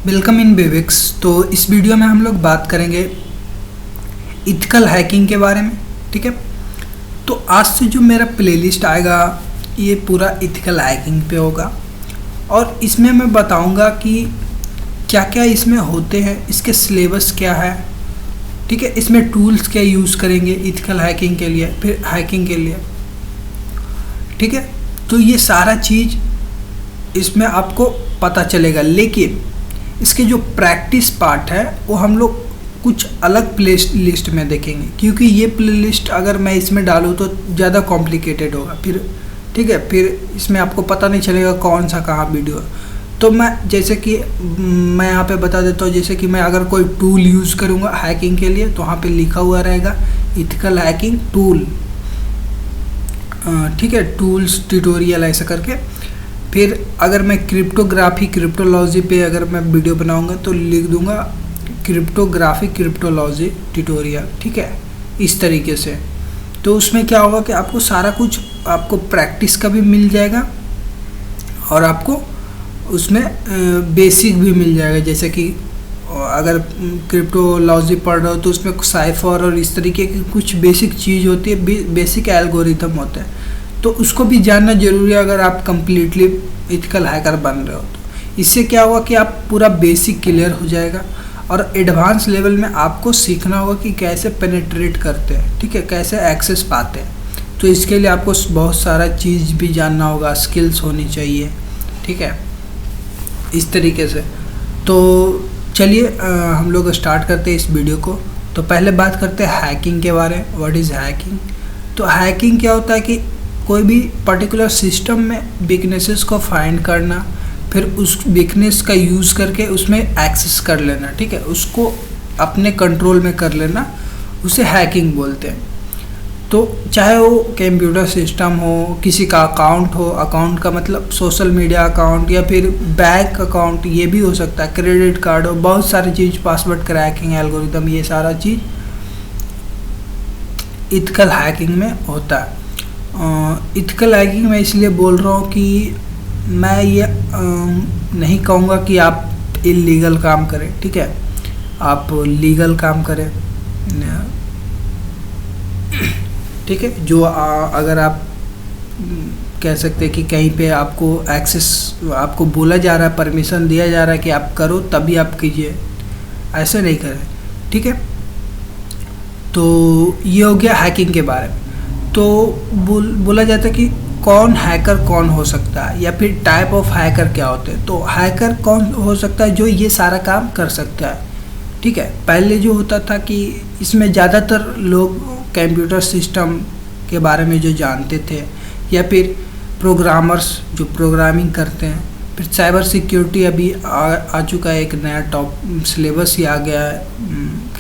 Welcome in बेविक्स। तो इस video में हम लोग बात करेंगे इथिकल हैकिंग के बारे में। ठीक है, तो आज से जो मेरा प्लेलिस्ट आएगा ये पूरा इथिकल हैकिंग पे होगा और इसमें मैं बताऊंगा कि क्या क्या इसमें होते हैं, इसके सिलेबस क्या है। ठीक है, इसमें टूल्स क्या यूज़ करेंगे इथिकल हैकिंग के लिए, फिर हैकिंग के लिए। ठीक है, तो ये सारा चीज़ इसमें आपको पता चलेगा, लेकिन इसके जो प्रैक्टिस पार्ट है वो हम लोग कुछ अलग प्ले लिस्ट में देखेंगे, क्योंकि ये प्ले लिस्ट अगर मैं इसमें डालूँ तो ज़्यादा कॉम्प्लिकेटेड होगा फिर। ठीक है, फिर इसमें आपको पता नहीं चलेगा कौन सा कहाँ वीडियो है। तो मैं जैसे कि मैं यहाँ पे बता देता हूँ, जैसे कि मैं अगर कोई टूल यूज़ करूँगा हैकिंग के लिए तो वहाँ पे लिखा हुआ रहेगा इथिकल हैकिंग टूल। ठीक है, टूल्स ट्यूटोरियल ऐसा करके। फिर अगर मैं क्रिप्टोलॉजी पे अगर मैं वीडियो बनाऊंगा तो लिख दूंगा क्रिप्टोलॉजी ट्यूटोरियल। ठीक है, इस तरीके से। तो उसमें क्या होगा कि आपको सारा कुछ आपको प्रैक्टिस का भी मिल जाएगा और आपको उसमें बेसिक भी मिल जाएगा। जैसे कि अगर क्रिप्टोलॉजी पढ़ रहे हो तो उसमें साइफर और इस तरीके की कुछ बेसिक चीज़ होती है, बेसिक एल्गोरिथम होता है, तो उसको भी जानना जरूरी है अगर आप कम्प्लीटली इथिकल हैकर बन रहे हो। तो इससे क्या होगा कि आप पूरा बेसिक क्लियर हो जाएगा और एडवांस लेवल में आपको सीखना होगा कि कैसे पेनिट्रेट करते हैं। ठीक है, कैसे एक्सेस पाते हैं। तो इसके लिए आपको बहुत सारा चीज़ भी जानना होगा, स्किल्स होनी चाहिए। ठीक है, इस तरीके से। तो चलिए हम लोग स्टार्ट करते हैं इस वीडियो को। तो पहले बात करते हैं हैकिंग के बारे में। What is hacking? तो हैकिंग क्या होता है कि कोई भी पर्टिकुलर सिस्टम में वीकनेसेस को फाइंड करना, फिर उस वीकनेस का यूज़ करके उसमें एक्सेस कर लेना। ठीक है, उसको अपने कंट्रोल में कर लेना, उसे हैकिंग बोलते हैं। तो चाहे वो कंप्यूटर सिस्टम हो, किसी का अकाउंट हो, अकाउंट का मतलब सोशल मीडिया अकाउंट या फिर बैंक अकाउंट, ये भी हो सकता है, क्रेडिट कार्ड हो, बहुत सारी चीज़, पासवर्ड क्रैकिंग एल्गोरिथम, ये सारा चीज़ इथिकल हैकिंग में होता है। इथिकल हैकिंग मैं इसलिए बोल रहा हूँ कि मैं ये नहीं कहूँगा कि आप इलीगल काम करें। ठीक है, आप लीगल काम करें। ठीक है, जो अगर आप कह सकते हैं कि कहीं पे आपको एक्सेस, आपको बोला जा रहा है, परमिशन दिया जा रहा है कि आप करो तभी आप कीजिए, ऐसे नहीं करें। ठीक है, तो ये हो गया हैकिंग के बारे में। तो बोला जाता है कि कौन हैकर कौन हो सकता है या फिर टाइप ऑफ हैकर क्या होते हैं। तो हैकर कौन हो सकता है जो ये सारा काम कर सकता है। ठीक है, पहले जो होता था कि इसमें ज़्यादातर लोग कंप्यूटर सिस्टम के बारे में जो जानते थे या फिर प्रोग्रामर्स जो प्रोग्रामिंग करते हैं, फिर साइबर सिक्योरिटी अभी आ चुका है, एक नया टॉप सिलेबस ही आ गया है,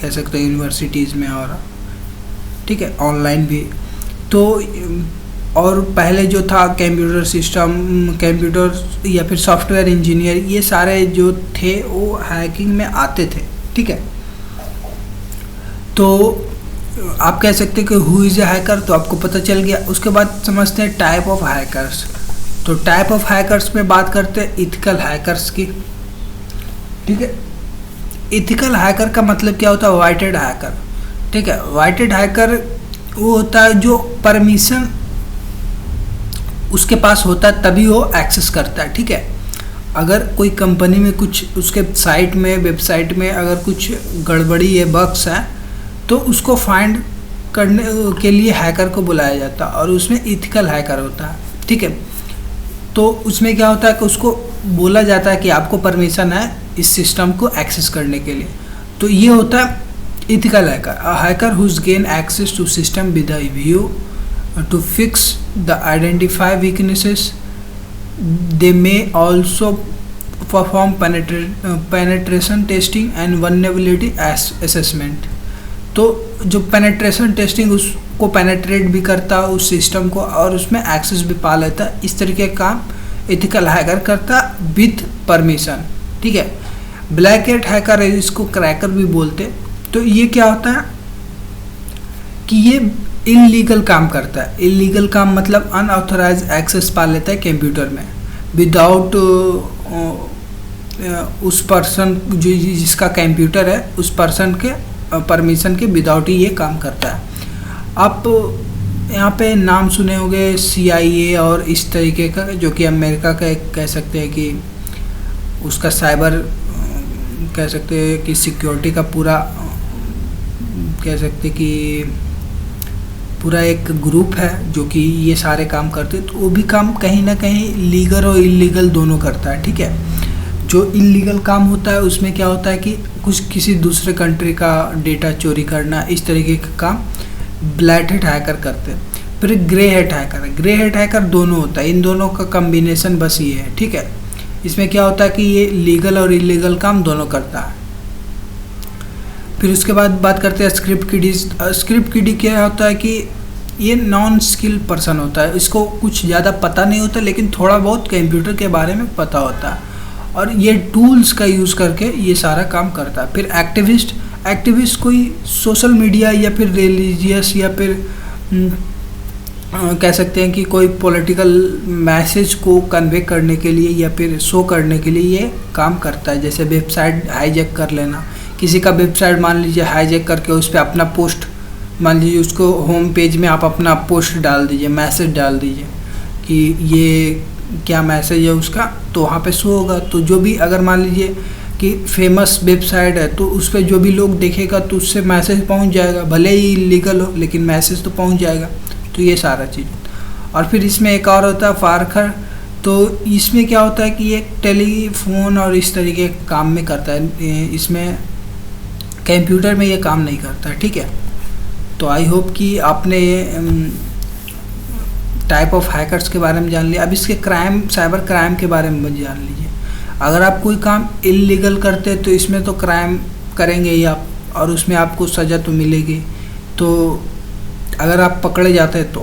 कह सकते हैं यूनिवर्सिटीज़ में और ठीक है ऑनलाइन भी। तो और पहले जो था कंप्यूटर सिस्टम, कंप्यूटर या फिर सॉफ्टवेयर इंजीनियर, ये सारे जो थे वो हैकिंग में आते थे। ठीक है, तो आप कह सकते हैं कि हु इज़ ए हैकर, तो आपको पता चल गया। उसके बाद समझते हैं टाइप ऑफ हैकर्स। तो टाइप ऑफ हैकर्स में बात करते हैं इथिकल हैकर्स की। ठीक है, इथिकल हैकर का मतलब क्या होता है? वाइटेड हैकर। ठीक है, वाइटेड हैकर वो होता है जो परमिशन उसके पास होता है तभी वो एक्सेस करता है। ठीक है, अगर कोई कंपनी में कुछ उसके साइट में, वेबसाइट में अगर कुछ गड़बड़ी है, बग्स है, तो उसको फाइंड करने के लिए हैकर को बुलाया जाता है और उसमें इथिकल हैकर होता है। ठीक है, तो उसमें क्या होता है कि उसको बोला जाता है कि आपको परमिशन है इस सिस्टम को एक्सेस करने के लिए। तो ये होता है ethical hacker. A hacker whose gain access to system with a view to fix the identify weaknesses. They may also perform penetration testing and vulnerability assessment. तो जो पेनेट्रेशन टेस्टिंग, उसको पेनेट्रेट भी करता है उस सिस्टम को और उसमें एक्सेस भी पा लेता है। इस तरीके का काम इथिकल हैकर करता है विथ परमिशन। ठीक है, ब्लैक हैट हैकर, इसको क्रैकर भी बोलते। तो ये क्या होता है कि ये इलीगल काम करता है। इलीगल काम मतलब अनऑथराइज एक्सेस पा लेता है कंप्यूटर में विदाउट उस पर्सन जो जिसका कंप्यूटर है उस पर्सन के परमिशन के विदाउट ही ये काम करता है। आप यहाँ पे नाम सुने होंगे CIA और इस तरीके का, जो कि अमेरिका का एक कह सकते हैं कि उसका साइबर कह सकते हैं कि सिक्योरिटी का पूरा कह सकते कि पूरा एक ग्रुप है जो कि ये सारे काम करते हैं। तो वो भी काम कहीं ना कहीं लीगल और इलीगल दोनों करता है, ठीक है। जो इलीगल काम होता है उसमें क्या होता है कि किसी दूसरे कंट्री का डेटा चोरी करना, इस तरीके का काम ब्लैक हैट हैकर करते हैं। फिर ग्रे हैट हैकर दोनों होता है, इन दोनों का कम्बिनेशन बस ये है, ठीक है। इसमें क्या होता है कि ये लीगल और इलीगल काम दोनों करता है। फिर उसके बाद बात करते हैं स्क्रिप्ट किडीज। स्क्रिप्ट किडी क्या होता है कि ये नॉन स्किल पर्सन होता है, इसको कुछ ज़्यादा पता नहीं होता लेकिन थोड़ा बहुत कंप्यूटर के बारे में पता होता है और ये टूल्स का यूज़ करके ये सारा काम करता है। फिर एक्टिविस्ट कोई सोशल मीडिया या फिर रिलीजियस या फिर कह सकते हैं कि कोई पॉलिटिकल मैसेज को कन्वे करने के लिए या फिर शो करने के लिए ये काम करता है। जैसे वेबसाइट हाईजैक कर लेना, किसी का वेबसाइट मान लीजिए हाईजैक करके उस पर अपना पोस्ट, मान लीजिए उसको होम पेज में आप अपना पोस्ट डाल दीजिए, मैसेज डाल दीजिए कि ये क्या मैसेज है उसका, तो वहाँ पे शो होगा। तो जो भी अगर मान लीजिए कि फेमस वेबसाइट है तो उस पर जो भी लोग देखेगा तो उससे मैसेज पहुँच जाएगा, भले ही इलीगल हो लेकिन मैसेज तो पहुँच जाएगा। तो ये सारा चीज़। और फिर इसमें एक और होता है फारखर। तो इसमें क्या होता है कि ये टेलीफोन और इस तरीके के काम में करता है, इसमें कंप्यूटर में ये काम नहीं करता है, ठीक है। तो आई होप कि आपने टाइप ऑफ हैकर्स के बारे में जान लिया। अब इसके साइबर क्राइम के बारे में जान लीजिए। अगर आप कोई काम इलीगल करते हैं तो इसमें तो क्राइम करेंगे ही आप, और उसमें आपको सज़ा तो मिलेगी। तो अगर आप पकड़े जाते हैं तो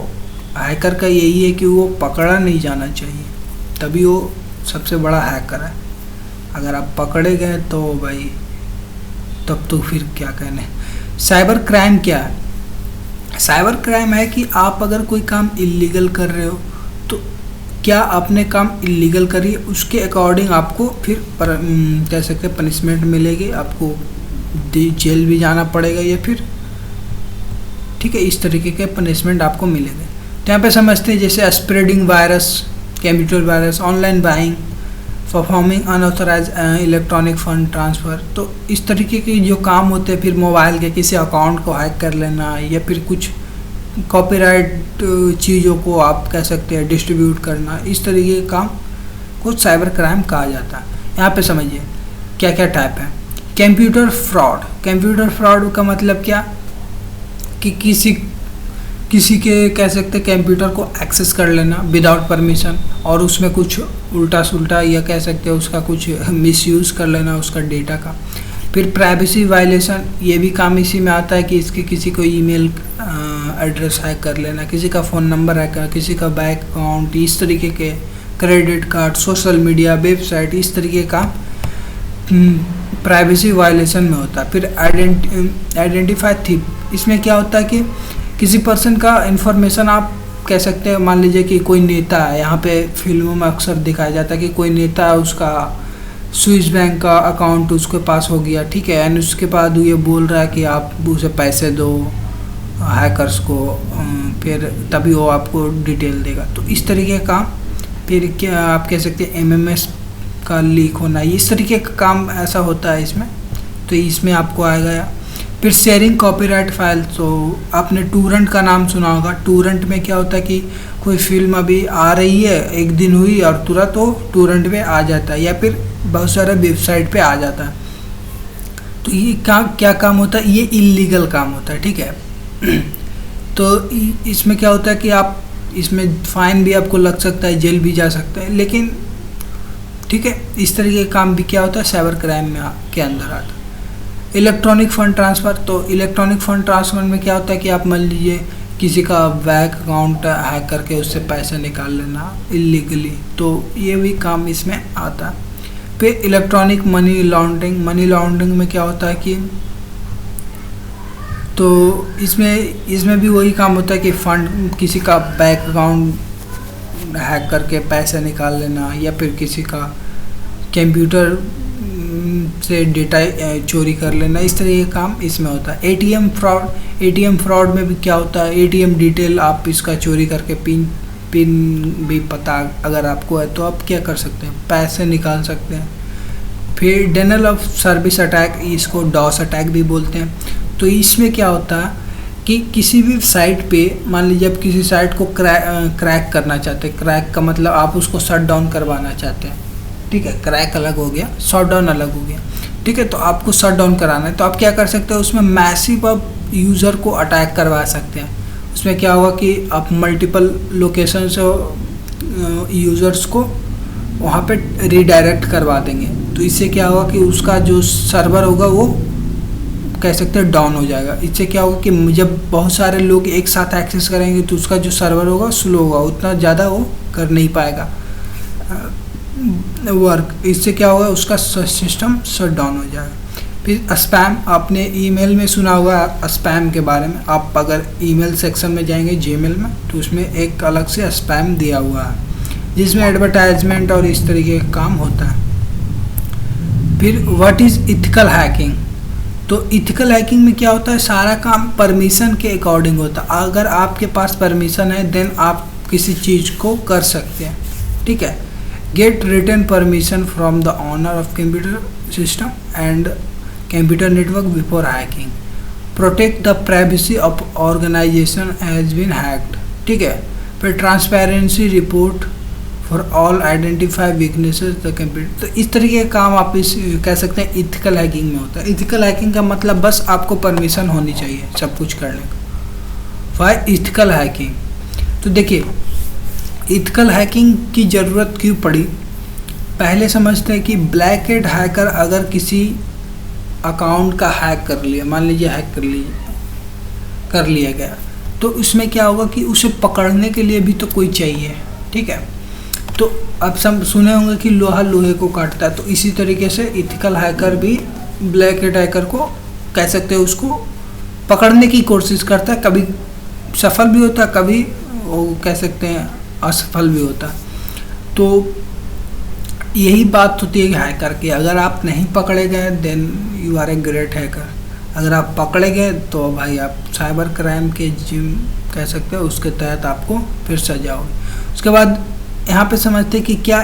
हैकर का यही है कि वो पकड़ा नहीं जाना चाहिए, तभी वो सबसे बड़ा हैकर है। अगर आप पकड़े गए तो भाई तब तो फिर क्या कहने। साइबर क्राइम क्या है? साइबर क्राइम है कि आप अगर कोई काम इलीगल कर रहे हो तो क्या आपने काम इलीगल करी, उसके अकॉर्डिंग आपको फिर कह सकते पनिशमेंट मिलेगी, आपको जेल भी जाना पड़ेगा या फिर ठीक है इस तरीके के पनिशमेंट आपको मिलेंगे। तो यहाँ पे समझते हैं जैसे spreading virus, computer virus, online buying, performing unauthorise electronic fund transfer. तो इस तरीके के जो काम होते हैं, फिर मोबाइल के किसी अकाउंट को हैक कर लेना या फिर कुछ कॉपीराइट चीज़ों को आप कह सकते हैं डिस्ट्रीब्यूट करना, इस तरीके के काम को साइबर क्राइम कहा जाता है। यहाँ पे समझिए क्या क्या टाइप है। कंप्यूटर फ्रॉड का मतलब क्या कि किसी के कह सकते कंप्यूटर को एक्सेस कर लेना विदाउट परमिशन और उसमें कुछ उल्टा सुल्टा या कह सकते हैं उसका कुछ मिसयूज़ कर लेना उसका डेटा का। फिर प्राइवेसी वायलेशन, ये भी काम इसी में आता है कि इसके किसी को ईमेल एड्रेस हैक कर लेना, किसी का फ़ोन नंबर हैक करना, किसी का बैंक अकाउंट, इस तरीके के credit card, social media, website, इस तरीके का प्राइवेसी वायलेशन में होता है। फिर आइडेंटिफाई थीफ, इसमें क्या होता है कि किसी पर्सन का इन्फॉर्मेशन आप कह सकते हैं, मान लीजिए कि कोई नेता है, यहाँ पे फिल्मों में अक्सर दिखाया जाता है कि कोई नेता है, उसका स्विस बैंक का अकाउंट उसके पास हो गया, ठीक है, एंड उसके बाद ये बोल रहा है कि आप उसे पैसे दो हैकर्स को, फिर तभी वो आपको डिटेल देगा। तो इस तरीके का फिर क्या आप कह सकते हैं MMS का लीक होना, इस तरीके का काम ऐसा होता है इसमें। तो इसमें आपको आएगा। फिर शेयरिंग कॉपीराइट फाइल, तो आपने टूरेंट का नाम सुना होगा। टूरेंट में क्या होता है कि कोई फिल्म अभी आ रही है, एक दिन हुई और तुरंत वो टूरेंट पे आ जाता है या फिर बहुत सारे वेबसाइट पे आ जाता है। तो ये क्या काम होता है, ये इलीगल काम होता है, ठीक है। तो इसमें क्या होता है कि आप इसमें फ़ाइन भी आपको लग सकता है, जेल भी जा सकता है, लेकिन ठीक है इस तरीके का काम भी क्या होता है साइबर क्राइम में के अंदर आता है। इलेक्ट्रॉनिक फ़ंड ट्रांसफ़र, तो इलेक्ट्रॉनिक फ़ंड ट्रांसफ़र में क्या होता है कि आप मान लीजिए किसी का बैंक अकाउंट हैक करके उससे पैसे निकाल लेना इलीगली, तो ये भी काम इसमें आता है। फिर इलेक्ट्रॉनिक मनी लॉन्ड्रिंग में क्या होता है कि तो इसमें भी वही काम होता है कि फ़ंड किसी का बैंक अकाउंट हैक करके पैसे निकाल लेना या फिर किसी का कंप्यूटर से डेटा चोरी कर लेना, इस तरह के काम इसमें होता है। एटीएम फ्रॉड में भी क्या होता है, एटीएम डिटेल आप इसका चोरी करके पिन भी पता अगर आपको है तो आप क्या कर सकते हैं, पैसे निकाल सकते हैं। फिर डिनायल ऑफ सर्विस अटैक, इसको डॉस अटैक भी बोलते हैं। तो इसमें क्या होता है कि किसी भी साइट पे मान लीजिए आप किसी साइट को क्रैक करना चाहते हैं, क्रैक का मतलब आप उसको शट डाउन करवाना चाहते हैं, ठीक है। क्रैक अलग हो गया, शट डाउन अलग हो गया, ठीक है। तो आपको शट डाउन कराना है तो आप क्या कर सकते हैं, उसमें मैसिव आप यूज़र को अटैक करवा सकते हैं। उसमें क्या होगा कि आप मल्टीपल लोकेशन से यूज़र्स को वहाँ पे रीडायरेक्ट करवा देंगे। तो इससे क्या होगा कि उसका जो सर्वर होगा वो कह सकते हैं डाउन हो जाएगा। इससे क्या होगा कि जब बहुत सारे लोग एक साथ एक्सेस करेंगे तो उसका जो सर्वर होगा स्लो होगा, उतना ज़्यादा वो कर नहीं पाएगा वर्क। इससे क्या होगा, उसका सिस्टम शट डाउन हो जाएगा। फिर स्पैम, आपने ईमेल में सुना होगा स्पैम के बारे में। आप अगर ईमेल सेक्शन में जाएंगे जीमेल में तो उसमें एक अलग से स्पैम दिया हुआ है जिसमें एडवर्टाइजमेंट और इस तरीके का काम होता है। फिर व्हाट इज़ इथिकल हैकिंग, तो इथिकल हैकिंग में क्या होता है, सारा काम परमिशन के अकॉर्डिंग होता है। अगर आपके पास परमिशन है देन आप किसी चीज़ को कर सकते हैं, ठीक है। Get written permission from the owner of computer system and computer network before hacking. Protect the privacy of organisation has been hacked, ठीक है। फिर transparency report for all identify weaknesses the computer. तो इस तरीके का काम आप इस कह सकते हैं इथिकल हैकिंग में होता है। इथिकल हैकिंग का मतलब बस आपको परमिशन होनी चाहिए सब कुछ करने का। वाई इथिकल हैकिंग, तो देखिए इथिकल हैकिंग की ज़रूरत क्यों पड़ी। पहले समझते हैं कि ब्लैक हैट हैकर अगर किसी अकाउंट का हैक कर लिया, मान लीजिए हैक कर लिया गया, तो उसमें क्या होगा कि उसे पकड़ने के लिए भी तो कोई चाहिए, ठीक है। तो अब सब सुने होंगे कि लोहा लोहे को काटता है, तो इसी तरीके से इथिकल हैकर भी ब्लैक हैट हैकर को कह सकते हैं उसको पकड़ने की कोशिश करता है। कभी सफल भी होता है, कभी वो कह सकते हैं असफल भी होता है। तो यही बात होती है हैकर की, अगर आप नहीं पकड़े गए then you are a great hacker. अगर आप पकड़े गए तो भाई आप साइबर क्राइम के जिम कह सकते हो, उसके तहत आपको फिर सजा होगी। उसके बाद यहाँ पे समझते हैं कि क्या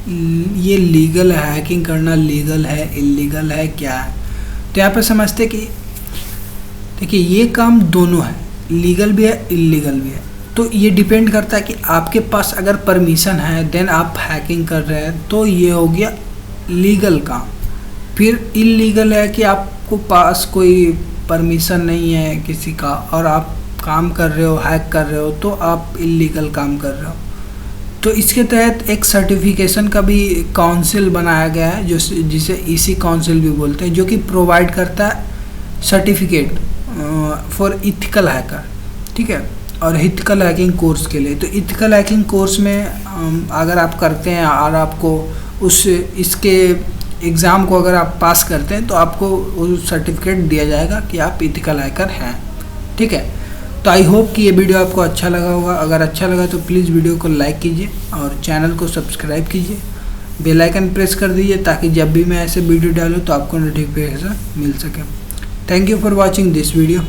ये लीगल है, हैकिंग करना लीगल है इलीगल है क्या है। तो यहाँ पे समझते हैं कि देखिए ये काम दोनों है, लीगल भी है इलीगल भी है। तो ये डिपेंड करता है कि आपके पास अगर परमिशन है देन आप हैकिंग कर रहे हैं तो ये हो गया लीगल काम। फिर इलीगल है कि आपको पास कोई परमिशन नहीं है किसी का और आप काम कर रहे हो, हैक कर रहे हो, तो आप इलीगल काम कर रहे हो। तो इसके तहत एक सर्टिफिकेशन का भी काउंसिल बनाया गया है जो जिसे ईसी काउंसिल भी बोलते हैं, जो कि प्रोवाइड करता है सर्टिफिकेट फॉर इथिकल हैकर, ठीक है, और इथिकल हैकिंग कोर्स के लिए। तो इथिकल हैकिंग कोर्स में अगर आप करते हैं और आपको इसके एग्ज़ाम को अगर आप पास करते हैं तो आपको वो सर्टिफिकेट दिया जाएगा कि आप इथिकल हैकर हैं, ठीक है। तो आई होप कि ये वीडियो आपको अच्छा लगा होगा। अगर अच्छा लगा तो प्लीज़ वीडियो को लाइक कीजिए और चैनल को सब्सक्राइब कीजिए, बेल आइकन प्रेस कर दीजिए ताकि जब भी मैं ऐसे वीडियो डालूँ तो आपको नोटिफिकेशन मिल सके। Thank you for watching this video.